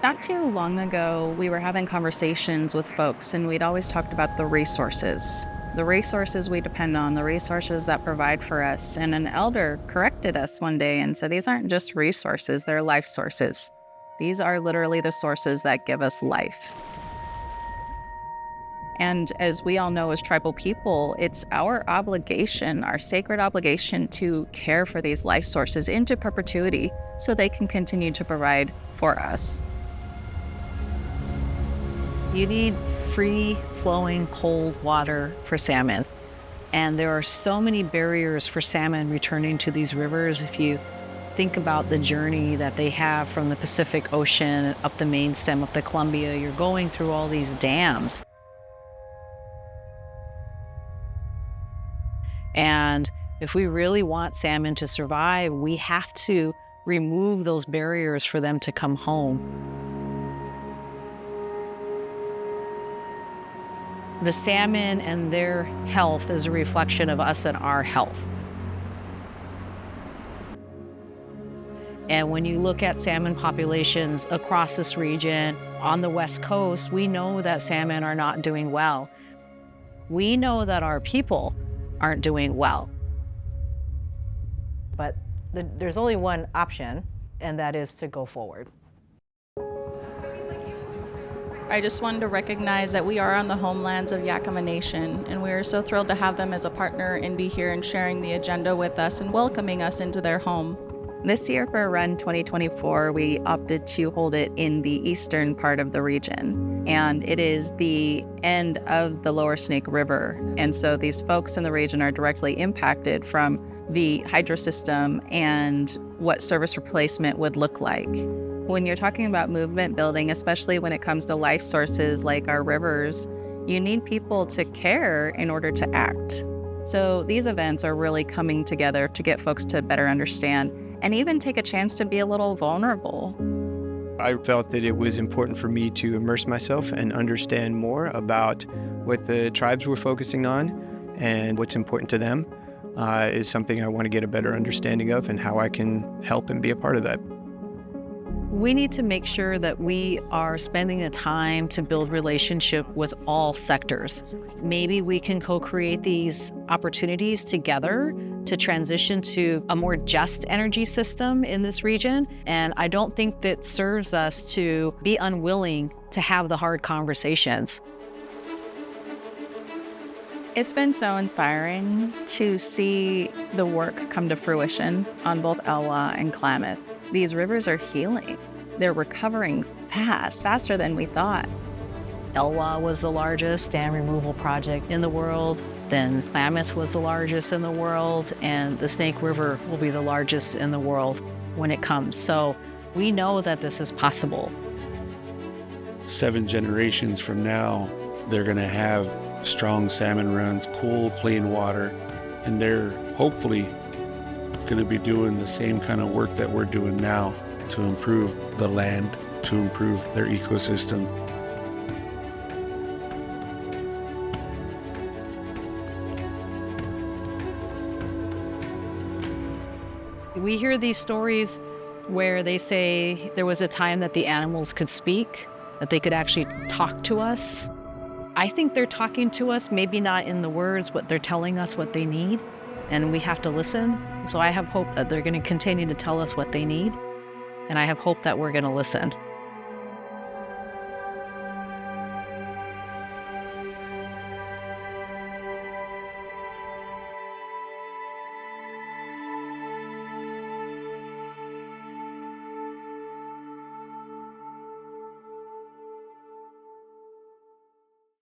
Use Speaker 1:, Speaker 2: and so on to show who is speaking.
Speaker 1: Not too long ago, we were having conversations with folks, and we'd always talked about the resources we depend on, the resources that provide for us. And an elder corrected us one day and said, these aren't just resources, they're life sources. These are literally the sources that give us life. And as we all know as tribal people, it's our obligation, our sacred obligation, to care for these life sources into perpetuity so they can continue to provide for us.
Speaker 2: You need free-flowing cold water for salmon. And there are so many barriers for salmon returning to these rivers. If you think about the journey that they have from the Pacific Ocean up the main stem of the Columbia, you're going through all these dams. And if we really want salmon to survive, we have to remove those barriers for them to come home. The salmon and their health is a reflection of us and our health. And when you look at salmon populations across this region, on the West Coast, we know that salmon are not doing well. We know that our people aren't doing well. But there's only one option, and that is to go forward.
Speaker 1: I just wanted to recognize that we are on the homelands of Yakama Nation, and we are so thrilled to have them as a partner and be here and sharing the agenda with us and welcoming us into their home. This year for Run 2024, we opted to hold it in the eastern part of the region, and it is the end of the Lower Snake River. And so these folks in the region are directly impacted from the hydro system and what service replacement would look like. When you're talking about movement building, especially when it comes to life sources like our rivers, you need people to care in order to act. So these events are really coming together to get folks to better understand and even take a chance to be a little vulnerable.
Speaker 3: I felt that it was important for me to immerse myself and understand more about what the tribes were focusing on and what's important to them is something I want to get a better understanding of and how I can help and be a part of that.
Speaker 2: We need to make sure that we are spending the time to build relationship with all sectors. Maybe we can co-create these opportunities together to transition to a more just energy system in this region. And I don't think that serves us to be unwilling to have the hard conversations.
Speaker 1: It's been so inspiring to see the work come to fruition on both Elwha and Klamath. These rivers are healing. They're recovering faster than we thought.
Speaker 2: Elwha was the largest dam removal project in the world. Then Klamath was the largest in the world, and the Snake River will be the largest in the world when it comes. So we know that this is possible.
Speaker 4: 7 generations from now, they're going to have strong salmon runs, cool, clean water, and they're hopefully going to be doing the same kind of work that we're doing now to improve the land, to improve their ecosystem.
Speaker 2: We hear these stories where they say there was a time that the animals could speak, that they could actually talk to us. I think they're talking to us, maybe not in the words, but they're telling us what they need, and we have to listen. So I have hope that they're going to continue to tell us what they need, and I have hope that we're going to listen.